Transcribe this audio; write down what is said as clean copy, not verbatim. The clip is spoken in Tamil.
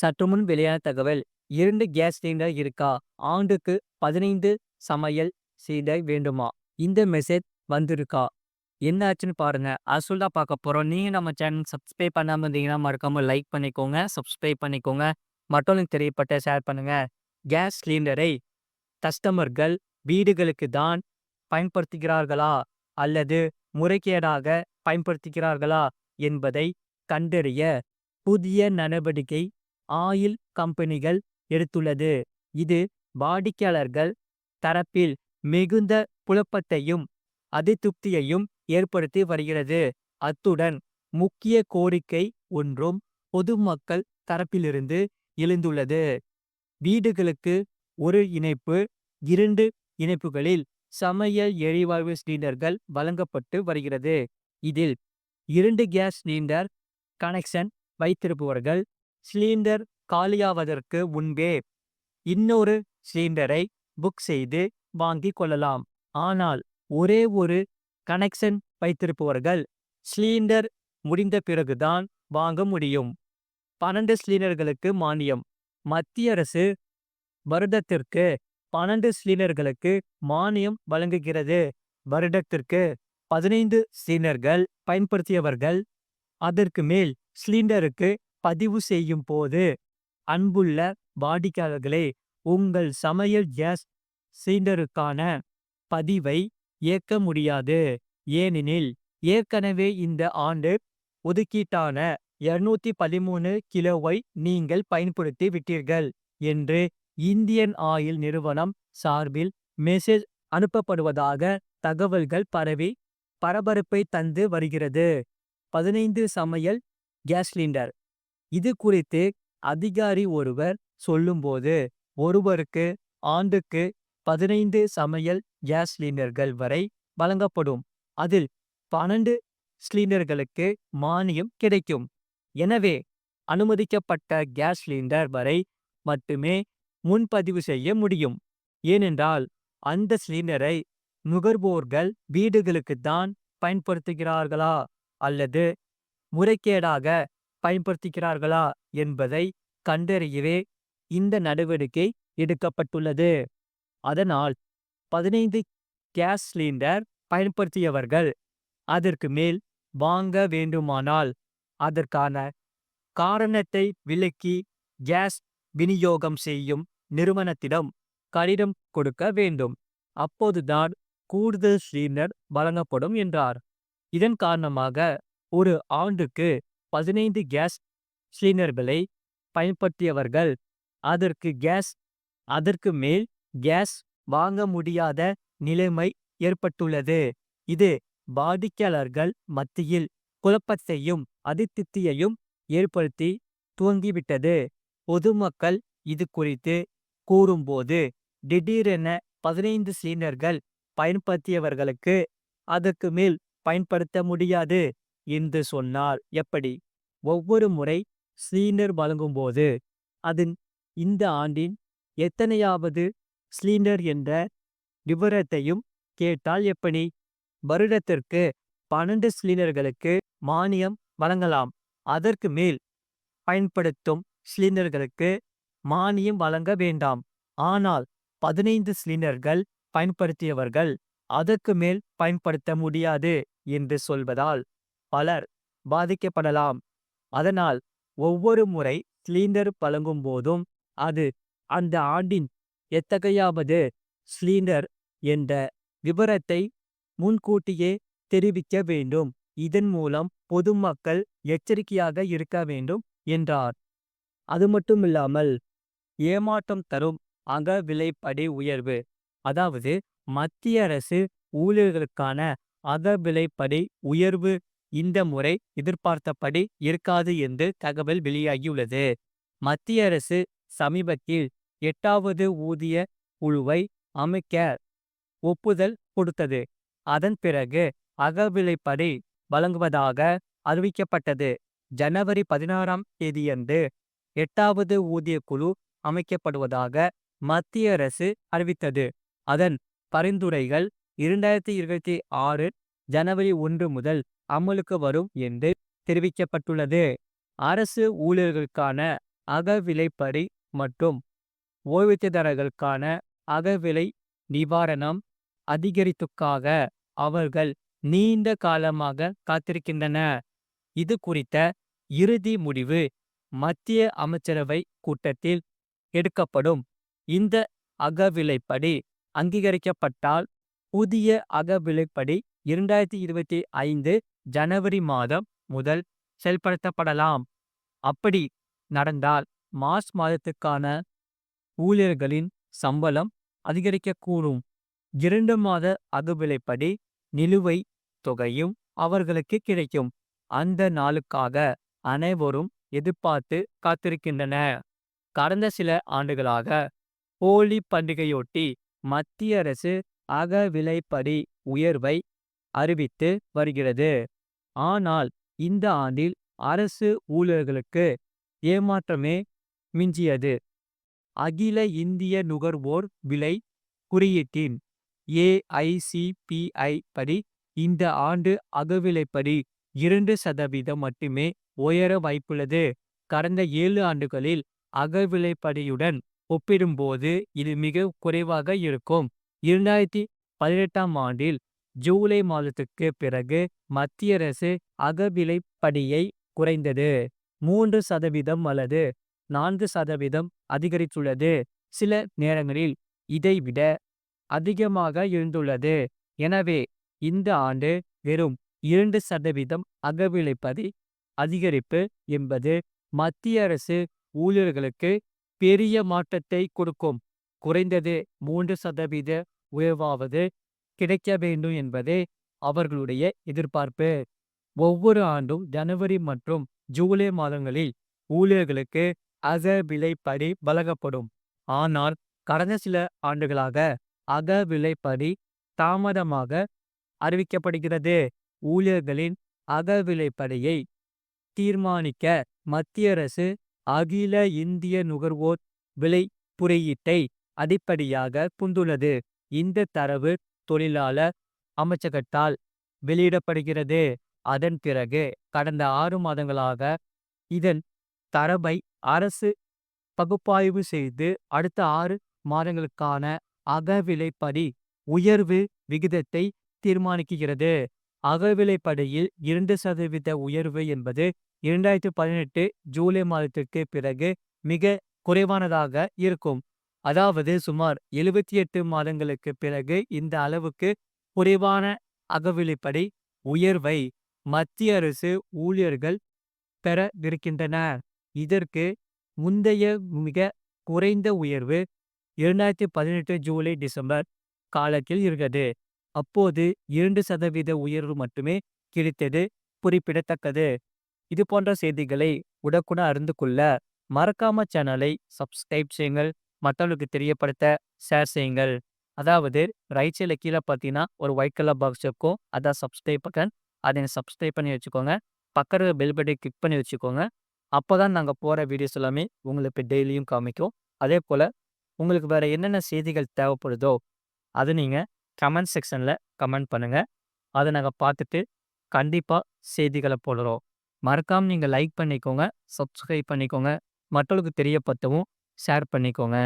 சற்றுமுன் வெளியான தகவல் 2 கேஸ் சிலிண்டர் இருக்கா? ஆண்டுக்கு 15 சமையல் செய்த வேண்டுமா? இந்த மெசேஜ் வந்திருக்கா? என்ன ஆச்சுன்னு பாருங்க. அசுல் தான் பார்க்க போறோம். நீங்க நம்ம சேனல் சப்ஸ்கிரைப் பண்ணாம இருந்தீங்கன்னா மறக்காம லைக் பண்ணிக்கோங்க. சப்ஸ்கிரைப் பண்ணிக்கோங்க. மற்றவங்களுக்கு தெரியப்பட்ட ஷேர் பண்ணுங்க. கேஸ் சிலிண்டரை கஸ்டமர்கள் வீடுகளுக்கு தான் பயன்படுத்துகிறார்களா? அல்லது முறைகேடாக பயன்படுத்துகிறார்களா? என்பதை கண்டறிய புதிய நடவடிக்கை ஆயில் கம்பெனிகள் எடுத்துள்ளது. இது வாடிக்கையாளர்கள் தரப்பில் மிகுந்த குழப்பத்தையும் அதிருப்தியையும் ஏற்படுத்தி வருகிறது. அத்துடன் முக்கிய கோரிக்கை ஒன்றும் பொதுமக்கள் தரப்பிலிருந்து எழுந்துள்ளது. வீடுகளுக்கு ஒரு இணைப்பு, 2 இணைப்புகளில் சமையல் எரிவாயு சிலிண்டர்கள் வழங்கப்பட்டு வருகிறது. இதில் 2 கேஸ் சிலிண்டர் கனெக்ஷன் வைத்திருப்பவர்கள் சிலிண்டர் காலியாவதற்கு முன்பே இன்னொரு சிலிண்டரை புக் செய்து வாங்கிக் கொள்ளலாம். ஆனால் ஒரே ஒரு கனெக்ஷன் வைத்திருப்பவர்கள் சிலிண்டர் முடிந்த பிறகுதான் வாங்க முடியும். 12 சிலிண்டர்களுக்கு மானியம். மத்திய அரசு வருடத்திற்கு 12 சிலிண்டர்களுக்கு மானியம் வழங்குகிறது. வருடத்திற்கு 15 சிலிண்டர்கள் பயன்படுத்தியவர்கள் அதற்கு மேல் சிலிண்டருக்கு பதிவு செய்யும் போது, அன்புள்ள வாடிக்கையாளர்களே, உங்கள் சமையல் கேஸ் சிலிண்டருக்கான பதிவை இயக்க முடியாது. ஏனெனில் ஏற்கனவே இந்த ஆண்டு ஒதுக்கீட்டான 213 கிலோவை நீங்கள் பயன்படுத்தி விட்டீர்கள் என்று இந்தியன் ஆயில் நிறுவனம் சார்பில் மெசேஜ் அனுப்பப்படுவதாக தகவல்கள் பரவி பரபரப்பை தந்து வருகிறது. 15 சமையல் கேஸ் சிலிண்டர். இது குறித்து அதிகாரி ஒருவர் சொல்லும்போது, ஒருவருக்கு ஆண்டுக்கு 15 சமையல் கேஸ் சிலிண்டர்கள் வரை வழங்கப்படும். அதில் 12 சிலிண்டர்களுக்கு மானியம் கிடைக்கும். எனவே அனுமதிக்கப்பட்ட கேஸ் சிலிண்டர் வரை மட்டுமே முன்பதிவு செய்ய முடியும். ஏனென்றால் அந்த சிலிண்டரை நுகர்வோர்கள் வீடுகளுக்கு தான் பயன்படுத்துகிறார்களா அல்லது முறைகேடாக பயன்படுத்துகிறார்களா என்பதை கண்டறியவே இந்த நடவடிக்கை எடுக்கப்பட்டுள்ளது. அதனால் 15 கேஸ் சிலிண்டர் பயன்படுத்தியவர்கள் அதற்கு மேல் வாங்க வேண்டுமானால் அதற்கான காரணத்தை விளக்கி கேஸ் விநியோகம் செய்யும் நிறுவனத்திடம் கடிதம் கொடுக்க வேண்டும். அப்போதுதான் கூடுதல் சிலிண்டர் வழங்கப்படும் என்றார். இதன் காரணமாக ஒரு ஆண்டுக்கு 15 கேஸ் சிலிண்டர்களை பயன்படுத்தியவர்கள் அதற்கு மேல் கேஸ் வாங்க முடியாத நிலைமை ஏற்பட்டுள்ளது. இது வாடிக்கையாளர்கள் மத்தியில் குழப்பத்தையும் அதிருப்தியையும் ஏற்படுத்தி துவங்கிவிட்டது. பொதுமக்கள் இது குறித்து கூறும்போது, திடீரென 15 சிலிண்டர்கள் பயன்படுத்தியவர்களுக்கு அதற்கு மேல் பயன்படுத்த முடியாது என்று சொன்னால் எப்படி? ஒவ்வொரு முறை சிலிண்டர் வழங்கும்போது அது இந்த ஆண்டின் எத்தனையாவது சிலிண்டர் என்ற விவரத்தையும் கேட்டால் எப்படி? வருடத்திற்கு 12 சிலிண்டர்களுக்கு மானியம் வழங்கலாம். அதற்கு மேல் பயன்படுத்தும் சிலிண்டர்களுக்கு மானியம் வழங்க வேண்டாம். ஆனால் 15 சிலிண்டர்கள் பயன்படுத்தியவர்கள் அதற்கு மேல் பயன்படுத்த முடியாது என்று சொல்வதால் பலர் பாதிக்கப்படலாம். அதனால் ஒவ்வொரு முறை சிலிண்டர் வழங்கும் போதும் அது அந்த ஆண்டின் எத்தகையாவது சிலிண்டர் என்ற விவரத்தை முன்கூட்டியே தெரிவிக்க வேண்டும். இதன் மூலம் பொதுமக்கள் எச்சரிக்கையாக இருக்க வேண்டும் என்றார். அது மட்டுமில்லாமல் ஏமாற்றம் தரும் அகவிலைப்படி உயர்வு. அதாவது மத்திய அரசு ஊழியர்களுக்கான அகவிலைப்படி உயர்வு இந்த முறை எதிர்பார்த்தபடி இருக்காது என்று தகவல் வெளியாகியுள்ளது. மத்திய அரசு சமீபத்தில் 8வது ஊதிய குழுவை அமைக்க ஒப்புதல் கொடுத்தது. அதன் பிறகு அகவிலைப்படி வழங்குவதாக அறிவிக்கப்பட்டது. ஜனவரி 16ஆம் தேதியன்று 8வது ஊதிய குழு அமைக்கப்படுவதாக மத்திய அரசு அறிவித்தது. அதன் பரிந்துரைகள் 2026 ஜனவரி 1 முதல் அமலுக்கு வரும் என்று தெரிவிக்கப்பட்டுள்ளது. அரசு ஊழியர்களுக்கான அகவிலைப்படி மற்றும் ஓய்வூதியதாரர்களுக்கான அகவிலை நிவாரணம் அதிகரித்துக்காக அவர்கள் நீண்ட காலமாக காத்திருக்கின்றன. இது குறித்த இறுதி முடிவு மத்திய அமைச்சரவை கூட்டத்தில் எடுக்கப்படும். இந்த அகவிலைப்படி அங்கீகரிக்கப்பட்டால் புதிய அகவிலைப்படி 2025 ஜனவரி மாதம் முதல் செயல்படுத்தப்படலாம். அப்படி நடந்தால் மார்ச் மாதத்துக்கான ஊழியர்களின் சம்பளம் அதிகரிக்கக்கூடும். 2 மாத அகவிலைப்படி நிலுவைத் தொகையும் அவர்களுக்கு கிடைக்கும். அந்த நாளுக்காக அனைவரும் எதிர்பார்த்து காத்திருக்கின்றன. கடந்த சில ஆண்டுகளாக ஹோலி பண்டிகையொட்டி மத்திய அரசு அகவிலைப்படி உயர்வை அறிவித்து வருகிறது. ஆனால் இந்த ஆண்டில் அரசு ஊழியர்களுக்கு ஏமாற்றமே மிஞ்சியது. அகில இந்திய நுகர்வோர் விலை குறியீட்டின் AICPI படி இந்த ஆண்டு அகவிலைப்படி 2% மட்டுமே உயர வாய்ப்புள்ளது. கடந்த 7 ஆண்டுகளில் அகவிலைப்படியுடன் ஒப்பிடும்போது இது மிக குறைவாக இருக்கும். 2018ஆம் ஆண்டில் ஜூலை மாதத்துக்கு பிறகு மத்திய அரசு அகவிலைப்படியை குறைந்தது 3% அல்லது 4% அதிகரித்துள்ளது. சில நேரங்களில் இதைவிட அதிகமாக இருந்துள்ளது. எனவே இந்த ஆண்டு வெறும் 2% அகவிலைப்படி அதிகரிப்பு என்பது மத்திய அரசு ஊழியர்களுக்கு பெரிய மாற்றத்தை கொடுக்கும். குறைந்தது 3% உயர்வாவது கிடைக்க வேண்டும் என்பதே அவர்களுடைய எதிர்பார்ப்பு. ஒவ்வொரு ஆண்டும் ஜனவரி மற்றும் ஜூலை மாதங்களில் ஊழியர்களுக்கு அகவிலைப்படி வழங்கப்படும். ஆனால் கடந்த சில ஆண்டுகளாக அகவிலைப்படி தாமதமாக அறிவிக்கப்படுகிறது. ஊழியர்களின் அகவிலைப்படியை தீர்மானிக்க மத்திய அரசு அகில இந்திய நுகர்வோர் விலை குறியீட்டை அடிப்படையாக கொண்டுள்ளது. இந்த தரவு தொழிலாளர் அமைச்சகத்தால் வெளியிடப்படுகிறது. அதன் பிறகு கடந்த 6 மாதங்களாக இதன் தரவை அரசு பகுப்பாய்வு செய்து அடுத்த 6 மாதங்களுக்கான அகவிலைப்படி உயர்வு விகிதத்தை தீர்மானிக்கிறது. அகவிலைப்படியில் 2% உயர்வு என்பது 2018 ஜூலை மாதத்திற்கு பிறகு மிக குறைவானதாக இருக்கும். அதாவது சுமார் 78 மாதங்களுக்கு பிறகு இந்த அளவுக்கு குறைவான அகவிலைப்படி உயர்வை மத்திய அரசு ஊழியர்கள் பெறவிருக்கின்றனர். இதற்கு முந்தைய மிக குறைந்த உயர்வு 2018 ஜூலை டிசம்பர் காலத்தில் இருந்தது. அப்போது 2% உயர்வு மட்டுமே கிடைத்தது குறிப்பிடத்தக்கது. இது போன்ற செய்திகளை உடனுக்குடன் அறிந்து கொள்ள மறக்காம சேனலை சப்ஸ்கிரைப் செய்யுங்கள். மற்றவர்களுக்கு தெரியப்படுத்த ஷேர் செய்யுங்கள். அதாவது ரைட் சைடில் கீழே பார்த்தீங்கன்னா ஒரு ஒயிட் கலர் பாக்ஸ் இருக்கும். அதான் சப்ஸ்கிரைப் பட்டன். அதை சப்ஸ்கிரைப் பண்ணி வச்சுக்கோங்க. பக்கத்தில் பெல் பட்டனை கிளிக் பண்ணி வச்சுக்கோங்க. அப்போ தான் நாங்கள் போகிற வீடியோஸ் எல்லாமே உங்களுக்கு டெய்லியும் காமிக்கும். அதே போல் உங்களுக்கு வேறு என்னென்ன செய்திகள் தேவைப்படுதோ அது நீங்கள் கமெண்ட் செக்ஷனில் கமெண்ட் பண்ணுங்கள். அதை நாங்கள் பார்த்துட்டு கண்டிப்பாக செய்திகளை போடுறோம். மறக்காமல் நீங்கள் லைக் பண்ணிக்கோங்க, சப்ஸ்கிரைப் பண்ணிக்கோங்க, மற்றவர்களுக்கு தெரியப்படுத்தவும் ஷேர் பண்ணிக்கோங்க.